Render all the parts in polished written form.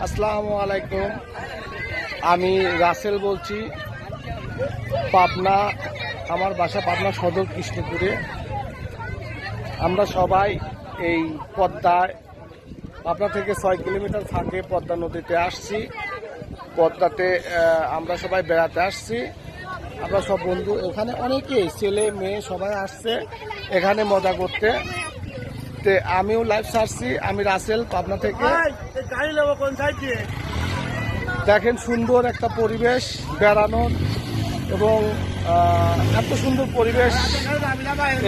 আসসালামু আলাইকুম। আমি রাসেল বলছি, পাবনা। আমার বাসা পাবনা সদর কৃষ্ণপুরে। আমরা সবাই এই পদ্মায়, পাবনা থেকে 6 কিলোমিটার ফাঁকে পদ্মা নদীতে আসছি। পদ্মাতে আমরা সবাই বেড়াতে আসছি। আমরা সব বন্ধু, এখানে অনেকেই ছেলে মেয়ে সবাই আসছে এখানে মজা করতে। আমিও লাইভ ছাড়ছি। আমি রাসেল, পাবনা থেকে। দেখেন সুন্দর একটা পরিবেশ বেড়ানোর, এবং এত সুন্দর পরিবেশ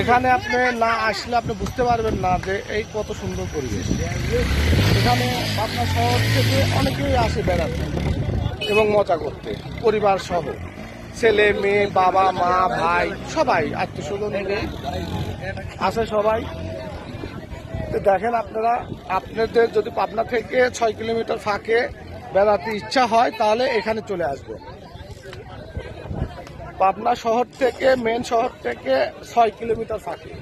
এখানে আপনি না আসলে আপনি বুঝতে পারবেন না যে এই কত সুন্দর পরিবেশ। এখানে পাবনা শহর থেকে অনেকেই আসে বেড়াতে এবং মজা করতে, পরিবার সহ, ছেলে মেয়ে, বাবা মা ভাই সবাই, আত্মীয়স্বজন মিলে আসে সবাই। দেখেন আপনারা, আপনাদের যদি পাবনা থেকে 6 কিলোমিটার ফাঁকে বেড়াতে ইচ্ছা হয় তাহলে এখানে চলে আসবে। পাবনা শহর থেকে, মেন শহর থেকে 6 কিলোমিটার ফাঁকে,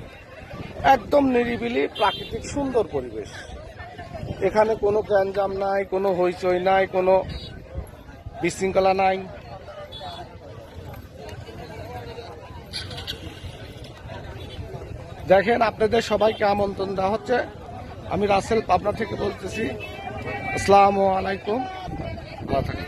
একদম নিরিবিলি প্রাকৃতিক সুন্দর পরিবেশ। এখানে কোনো গ্যাঞ্জাম নাই, কোনো হইচই নাই, কোনো বিশৃঙ্খলা নাই। দেখেন আপনাদের সবাইকে আমন্ত্রণ দেওয়া হচ্ছে। আমি রাসেল, পাবনা থেকে বলতেছি। আসসালামু আলাইকুম। ভালো থাকেন।